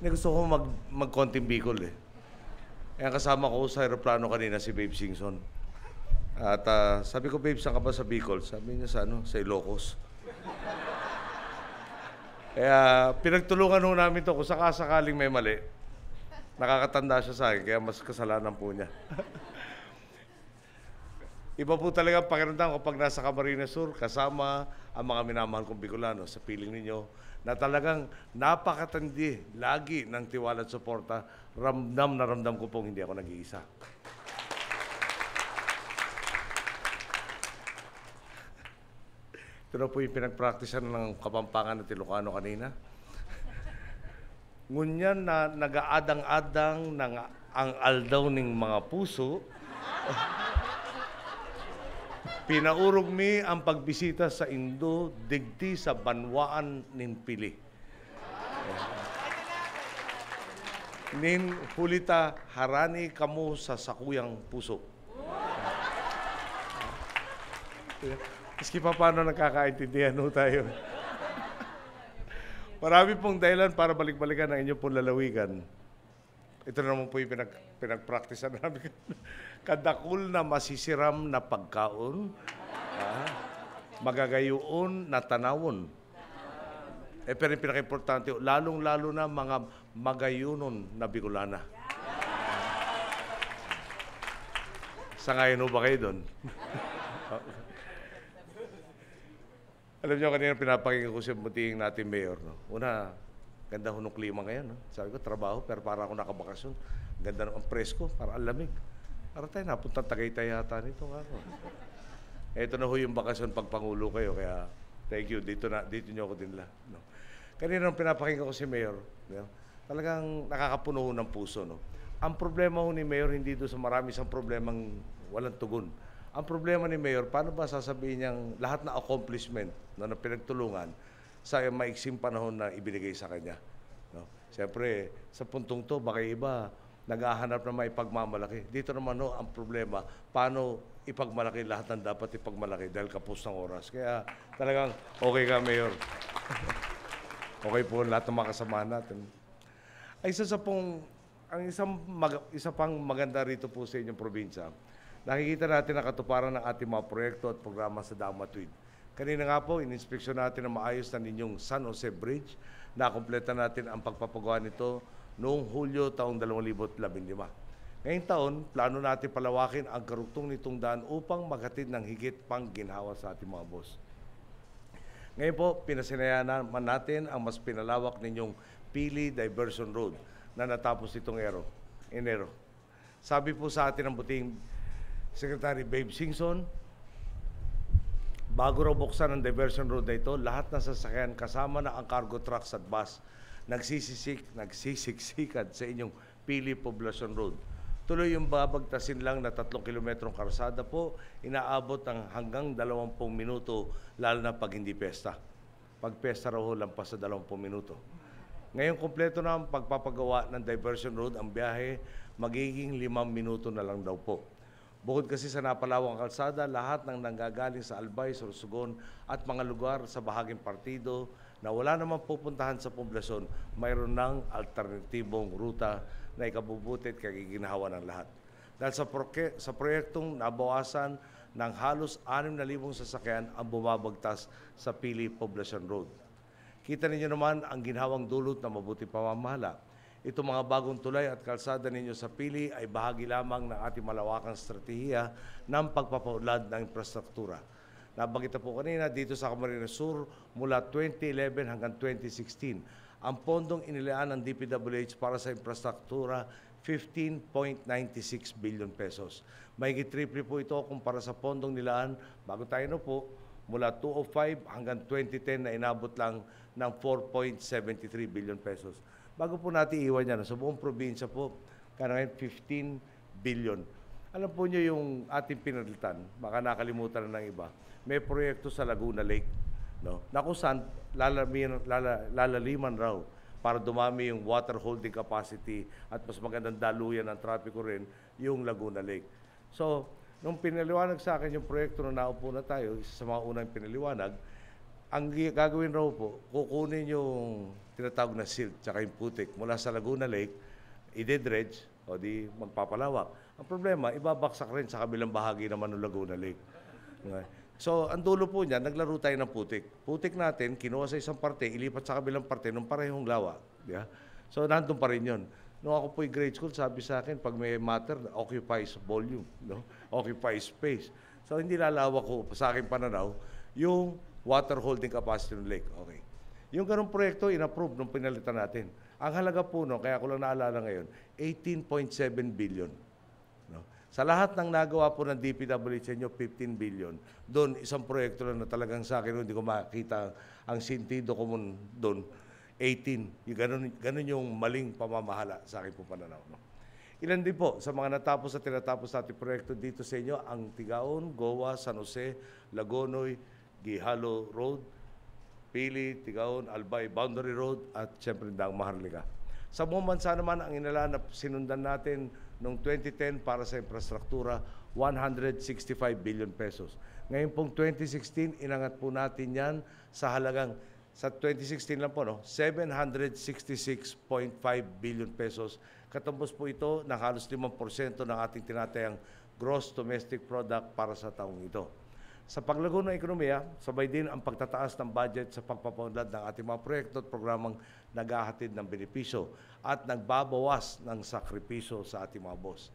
Gusto ko mag-konting Bicol eh. Kaya kasama ko sa aeroplano kanina si Babe Singson. At sabi ko, Babe, saan ka ba sa Bicol? Sabi niya sa Ilocos. Kaya pinagtulungan ho namin to kung sakasakaling may mali. Nakakatanda siya sa akin, kaya mas kasalanan po niya. Iba po talaga ang pakiramdam kapag nasa Camarines Sur, kasama ang mga minamahal kong Bicolano sa piling ninyo na talagang napakatindi, lagi ng tiwala at suporta. Ramdam na ramdam ko pong hindi ako nag-iisa. Ito na po yung pinagpraktisan ng Kapampangan at Ilocano kanina. Ngunyan na nagaadang-adang ng ang aldaw ning mga puso, pinaurog mi ang pagbisita sa Indo, digti sa banwaan nin pili. Nin hulita harani kamo sa sakuyang puso. Maski pa paano nakakaintindihan ho tayo. Marami pong dahilan para balik-balikan ang inyong pong lalawigan. Ito naman po yung pinagpraktisan namin. Kadakul na masisiram na pagkaon, magagayoon na tanawon. Pero yung pinaka-importante, lalong-lalo na mga magayunon na Bicolana. Sangayon ho ba kayo doon? Alam niyo, kanina pinapakinggan ko siya buting natin mayor. No? Una, ganda ho ng klima ngayon. No? Sabi ko, trabaho, pero para ako nakabakasyon. Ganda ng presko, para ang lamig. Para tayo napunta Tagaytay yata nito. Ito na ho yung bakasyon pag Pangulo kayo, kaya thank you. Dito niyo ako dinla. No? Kanina nung pinapakinggan ko si mayor, no? Talagang nakakapuno ho ng puso. No? Ang problema ho ni mayor, hindi doon sa marami isang problemang walang tugon. Ang problema ni Mayor, paano ba sasabihin niyang lahat na accomplishment na pinagtulungan sa maiksing panahon na ibinigay sa kanya? No? Siyempre, sa puntong to, baka iba nag-ahanap na may pagmamalaki. Dito naman no, ang problema, paano ipagmalaki lahat ng dapat ipagmalaki dahil kapos ng oras. Kaya talagang okay ka, Mayor. Okay po lahat ng mga kasamahan natin. Ay, isa pang maganda rito po sa inyong probinsya, nakikita natin ang katuparan ng ating mga proyekto at programa sa Dama Tweed. Kanina nga po, ininspeksyon natin ang maayos na ninyong San Jose Bridge. Nakompleta natin ang pagpapagawa nito noong Hulyo taong 2015. Ngayong taon, plano natin palawakin ang karugtong nitong daan upang maghatid ng higit pang ginhawa sa ating mga boss. Ngayon po, pinasinayaan naman natin ang mas pinalawak ninyong Pili Diversion Road na natapos itong Enero. Sabi po sa atin ng buting Secretary Babe Singson, bago raw buksan ang diversion road na ito, lahat ng sasakyan kasama na ang cargo trucks at bus nagsisiksikan sa inyong Pili Poblacion Road. Tuloy yung babagtasin lang na 3 kilometrong karsada po, inaabot ng hanggang 20 minuto, lalo na pag hindi pesta. Pag pesta raw lampas sa 20 minuto. Ngayon, kompleto na ang pagpapagawa ng diversion road, ang biyahe magiging 5 minuto na lang daw po. Bukod kasi sa napalawang kalsada, lahat ng nanggagaling sa Albay, Sorsogon at mga lugar sa bahaging partido na wala namang pupuntahan sa poblasyon, mayroon ng alternatibong ruta na ikabubuti at kagiginahawa ng lahat. Dahil sa proyektong nabawasan ng halos 6,000 sasakyan ang bumabagtas sa Pili Poblacion Road. Kita ninyo naman ang ginhawang dulot na mabuti pamamahala. Itong mga bagong tulay at kalsada ninyo sa Pili ay bahagi lamang ng ating malawakang estratehiya ng pagpapaunlad ng infrastruktura. Nabanggit po kanina dito sa Camarines Sur mula 2011 hanggang 2016. Ang pondong inilaan ng DPWH para sa infrastruktura, 15.96 billion pesos. Mahigit triple po ito kumpara sa pondong nilaan bago tayo na po mula 2005 hanggang 2010 na inabot lang ng 4.73 billion pesos. Bago po natin iwan yan, sa buong probinsya po, ngayon 15 billion. Alam po nyo yung ating pinalitan, baka nakalimutan na ng iba, may proyekto sa Laguna Lake, no? Na kung saan lalaliman raw para dumami yung water holding capacity at mas magandang daluyan ng trapiko rin yung Laguna Lake. So, nung pinaliwanag sa akin yung proyekto na naupo na tayo, isa sa mga unang pinaliwanag, Gagawin raw po, kukunin yung tinatawag na silt tsaka yung putik mula sa Laguna Lake, i-dredge o di magpapalawak. Ang problema, ibabaksak rin sa kabilang bahagi naman ng Laguna Lake. Okay. So, ang dulo po niya, naglaro tayo ng putik. Putik natin, kinuha sa isang parte, ilipat sa kabilang parte ng parehong lawa. Yeah? So, nandun pa rin yun. Nung ako po'y grade school, sabi sa akin, pag may matter, occupies volume, no? Occupies space. So, hindi lalawak ko, sa aking pananaw, yung water holding capacity ng lake. Okay. Yung ganung proyekto, in-approve nung pinalitan natin. Ang halaga po, no, kaya ko lang naalala ngayon, 18.7 billion. No? Sa lahat ng nagawa po ng DPWH sa inyo, 15 billion. Doon, isang proyekto lang na talagang sa akin, hindi ko makita ang sentido ko doon, 18. Yung ganun yung maling pamamahala sa akin po pananaw. No? Ilan din po sa mga natapos at tinatapos natin proyekto dito sa inyo, ang Tigaon, Goa, San Jose, Lagonoy, Gihalo Road, Pili, Tigaon, Albay, Boundary Road, at siyempre Daang Maharlika. Sa buong bansa naman, ang inalaan na sinundan natin noong 2010 para sa infrastruktura, 165 billion pesos. Ngayon pong 2016, inangat po natin yan sa halagang, sa 2016 lang po, no, 766.5 billion pesos. Katapos po ito ng halos 5% ng ating tinatayang gross domestic product para sa taong ito. Sa paglago ng ekonomiya, sabay din ang pagtataas ng budget sa pagpapaunlad ng ating mga proyekto at programang naghahatid ng benepisyo at nagbabawas ng sakripisyo sa ating mga boss.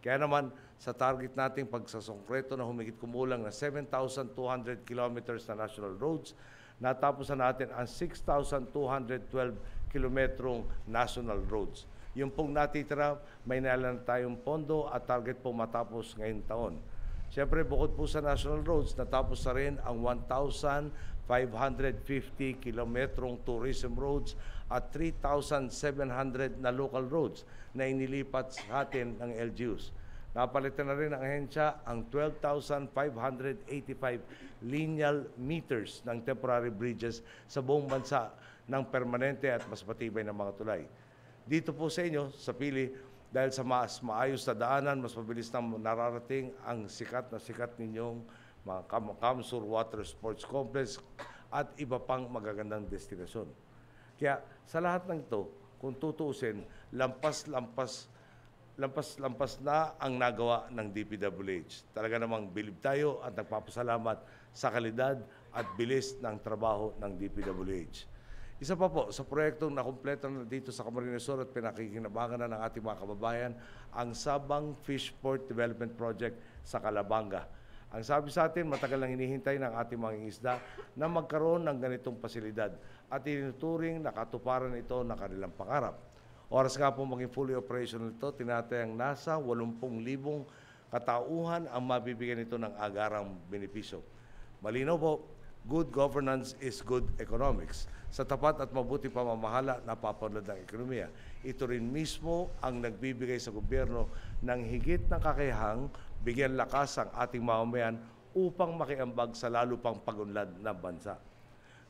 Kaya naman, sa target nating pagsasongkreto na humigit kumulang na 7,200 kilometers na national roads, natapos na natin ang 6,212 kilometrong national roads. Yung pong natitira, may nailan tayong pondo at target po matapos ngayong taon. Siyempre, bukod po sa national roads, natapos na rin ang 1,550 kilometrong tourism roads at 3,700 na local roads na inilipat sa atin ng LGUs. Napalitan na rin ang ahensya ang 12,585 lineal meters ng temporary bridges sa buong bansa ng permanente at mas matibay na mga tulay. Dito po sa inyo, sa Pili, dahil sa mas maayos na daanan, mas mabilis na nararating ang sikat ninyong mga Kamsur Water Sports Complex at iba pang magagandang destinasyon. Kaya sa lahat ng ito, kung tutuusin, lampas na ang nagawa ng DPWH. Talaga namang bilib tayo at nagpapasalamat sa kalidad at bilis ng trabaho ng DPWH. Isa pa po, sa proyektong nakumpleto na dito sa Camarines Sur at pinakikinabangan na ng ating mga kababayan, ang Sabang Fishport Development Project sa Calabanga. Ang sabi sa atin, matagal nang hinihintay ng ating mga isda na magkaroon ng ganitong pasilidad at itinuturing na katuparan ito ng kanilang pangarap. Oras nga po maging fully operational ito, tinatayang nasa 80,000 katauhan ang mabibigyan nito ng agarang benepisyo. Malinaw po, good governance is good economics. Sa tapat at mabuting pamamahala, napapaunlad ng ekonomiya. Ito rin mismo ang nagbibigay sa gobyerno ng higit ng kakayahang bigyan lakas ang ating mamamayan upang makiambag sa lalo pang pagunlad ng bansa.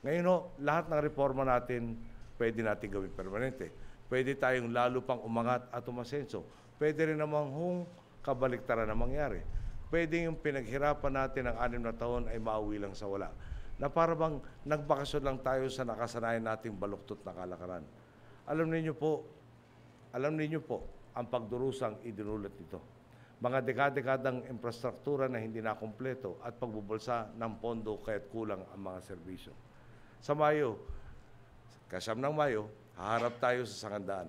Ngayon, lahat ng reforma natin pwede natin gawin permanente. Pwede tayong lalo pang umangat at umasenso. Pwede rin namang kabaliktaran na mangyari. Pwede yung pinaghirapan natin ng 6 na taon ay mauwi lang sa wala. Na para bang nagbakasyon lang tayo sa nakasanayan nating baluktot na kalakaran. Alam ninyo po, ang pagdurusang idinulot nito. Mga dekadang infrastruktura na hindi nakumpleto at pagbubulsa ng pondo kaya't kulang ang mga serbisyo. Sa Mayo, kasyam ng Mayo, haharap tayo sa sangandaan.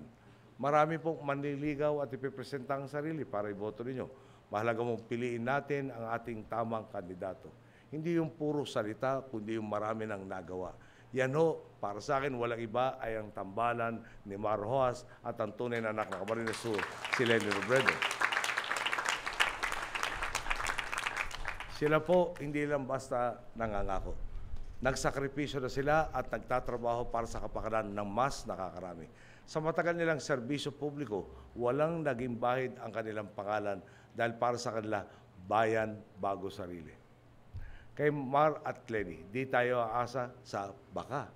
Marami pong manliligaw at ipipresenta ang sarili para iboto ninyo. Mahalaga mong piliin natin ang ating tamang kandidato. Hindi yung puro salita, kundi yung marami ng nagawa. Yan ho, para sa akin, walang iba ay ang tambalan ni Mar Rojas at ang tunay na anak ng Camarines Sur, si Leni Robredo. Sila po, hindi lang basta nangangako. Nagsakripisyo na sila at nagtatrabaho para sa kapakanan ng mas nakakarami. Sa matagal nilang serbisyo publiko, walang naging bahid ang kanilang pangalan dahil para sa kanila, bayan bago sarili. Kay Mar at Leni, di tayo aasa sa baka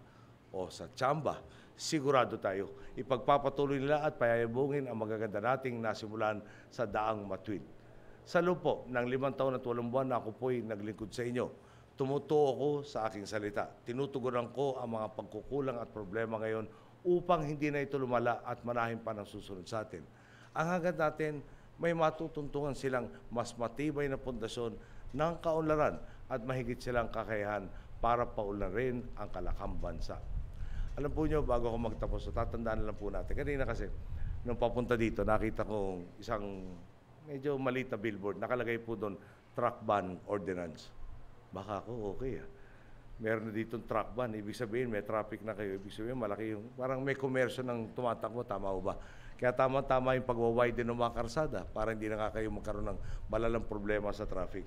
o sa tsamba. Sigurado tayo, ipagpapatuloy nila at payayabungin ang magaganda nating nasimulan sa daang matuwid. Sa loob po ng 5 taon at 8 buwan na ako po'y naglingkod sa inyo, Tumutuo ako sa aking salita. Tinutugunan ko ang mga pagkukulang at problema ngayon upang hindi na ito lumala at manahin pa ng susunod sa atin. Ang hangad natin, may matutuntungan silang mas matibay na pundasyon ng kaunlaran at mahigit silang kakayahan para paunlarin ang kalakang bansa. Alam po nyo, bago ako magtapos, tatandaan lang po natin. Kanina kasi, nung papunta dito, nakita ko isang medyo maliit na billboard. Nakalagay po doon, truck ban ordinance. Baka ako, okay meron na ditong truck ban. Ibig sabihin, may traffic na kayo. Ibig sabihin, malaki yung, parang may komersyo ng tumatakbo. Tama o ba? Kaya tama-tama yung pag-widen ng mga karsada para hindi na kayo magkaroon ng malalang problema sa traffic.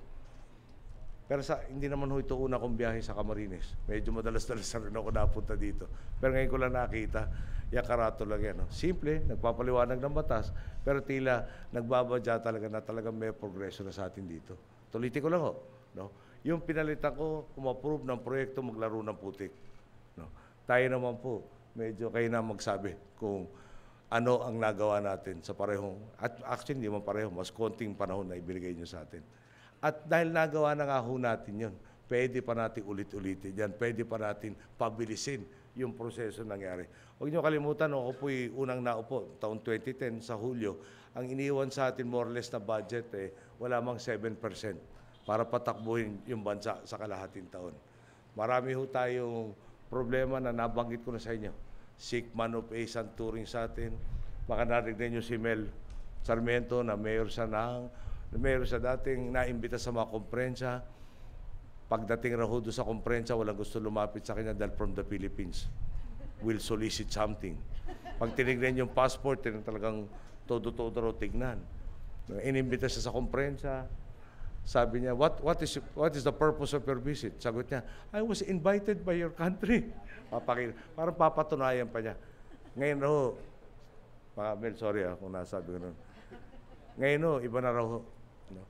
Pero hindi naman ho ito una kong biyahe sa Camarines. Medyo madalas-dalas na rin ako napunta dito. Pero ngayon ko lang nakita, yung karato lang yan. No? Simple, nagpapaliwanag ng batas, pero tila nagbabadya talaga na talagang may progreso na sa atin dito. Tulitin ko lang ho. No? Yung pinalitan ko, umapprove ng proyekto maglaro ng putik. No? Tayo naman po, medyo kayo na magsabi kung ano ang nagawa natin sa parehong, at actually hindi man pareho, mas konting panahon na ibigay nyo sa atin. At dahil nagawa na nga ho natin yun, pwede pa natin ulit-ulitin yan, pwede pa natin pabilisin yung proseso nangyari. Huwag nyo kalimutan, ako po'y unang naupo, taong 2010 sa Hulyo, ang iniwan sa atin more or less na budget, wala mang 7% para patakbuhin yung bansa sa kalahating taon. Marami ho tayong problema na nabanggit ko na sa inyo. Sick man of Ace ang turing sa atin. Baka narinig nyo si Mel Sarmiento na mayor siya dating naimbita sa mga komprensya. Pagdating raw doon sa komprensya, walang gusto lumapit sa kanya dahil from the Philippines. Will solicit something. Pag tinignan yung passport, talagang todo-todo raw tignan. Inimbita siya sa komprensya. Sabi niya, what is the purpose of your visit? Sagot niya, I was invited by your country. Parang papatunayan pa niya. Ngayon ho, mga Mel, sorry kung nasabi ko nun. Ngayon ho, iba na raw ho. No?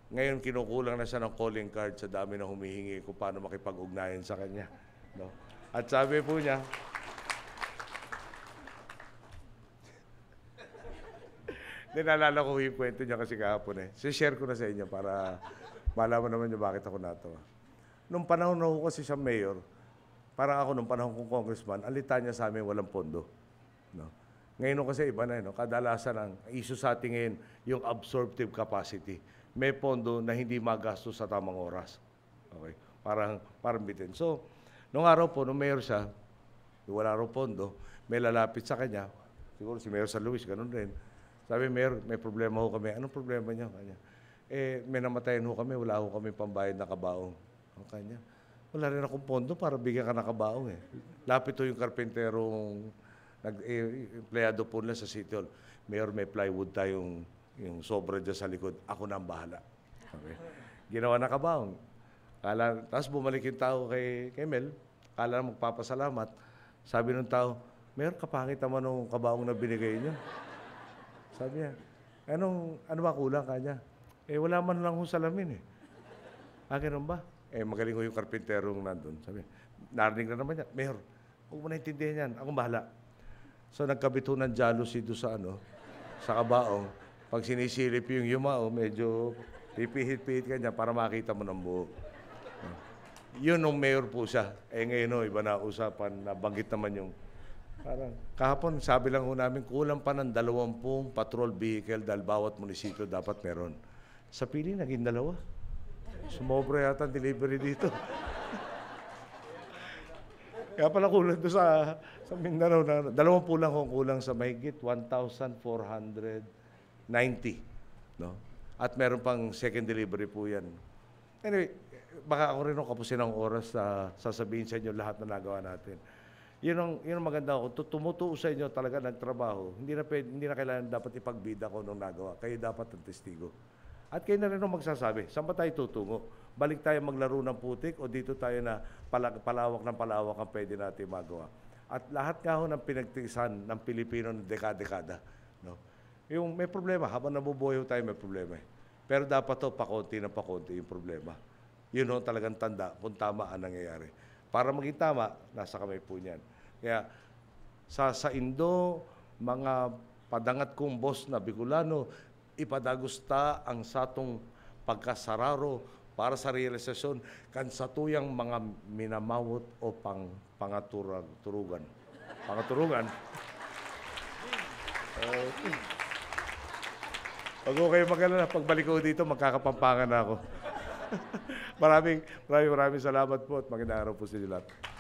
Ngayon kinukulang na siya ng calling card sa dami na humihingi kung paano makipag-ugnayan sa kanya. No? At sabi po niya, naalala ko yung kwento niya kasi kahapon share ko na sa inyo para malaman naman niyo bakit ako natawa. Nung panahon na ako kasi siya mayor, parang ako nung panahon kong congressman, ang litanya sa amin walang pondo. No? Ngayon kasi iba na kadalasan ang issue sa atin ngayon, yung absorptive capacity. May pondo na hindi magastos sa tamang oras. Okay? Parang bitin. So, nung araw po, nung mayor siya, wala raw pondo, may lalapit sa kanya, siguro si Mayor San Luis, ganun rin. Sabi, Mayor, may problema ho kami. Anong problema niya? Kanya, may namatayan ho kami, wala ho kami pambayad na kabaong. O kanya, wala rin akong pondo para bigyan ka ng kabaong Lapit ho yung karpenterong empleyado po nila sa City Hall. Mayor, may plywood tayong yung sobra dyan sa likod. Ako na ang bahala. Okay. Ginawa na kabaong. Tapos bumalik yung tao kay Mel. Kala na magpapasalamat. Sabi ng tao, Mayor, kapangit naman ng kabaong na binigay niyo. Sabi niya, ano ba kulang kanya? Wala man lang kong salamin ganun ba? Magaling ko yung karpenterong nandun. Sabi, narinig na naman niya, Mayor, huwag mo naintindihan yan, akong bahala. So nagkabit ho ng jealousy doon sa kabaong. Pag sinisilip yung yumao, medyo pipihit-pihit ka niya para makita mo ng buo. Yun nung mayor po siya. Ngayon iba na usapan, nabanggit naman yung parang kahapon, sabi lang ho namin, kulang pa ng 20 patrol vehicle dahil bawat munisipyo dapat meron. Sa pili, naging 2. Sumobra yata ang delivery dito. Kaya pala kulang doon sa Mindanao. 20 lang kung kulang sa mahigit 1,490. No? At meron pang second delivery po yan. Anyway, baka ako rin kapusin ng oras na sasabihin sa inyo lahat na nagawa natin. Yun ang maganda ko. Tumutuo sa inyo talaga nagtrabaho. Hindi na kailangan dapat ipagbida ko nung nagawa. Kayo dapat ang testigo. At kayo na rin ang magsasabi, saan ba tayo tutungo? Balik tayo maglaro ng putik o dito tayo na palawak ng palawak ang pwede natin magawa? At lahat nga ho ng pinagtiisan ng Pilipino ng dekada-dekada. No? Yung may problema, habang nabubuhay ho tayo may problema. Pero dapat to pakonti yung problema. Yun ho talagang tanda kung tama ang nangyayari. Para maging tama, nasa kamay po niyan. Kaya sa Indo, mga padangat kong boss na Bicolano, ipadagusta ang satong pagkasararo, para sa realisasyon kan satuyang mga minamawot o pangaturugan. Pangaturugan. Okay. Wag ko kayo mag-alala, pagbalik ko dito, magkakapampangan na ako. maraming salamat po at magandang araw po sa inyo lahat.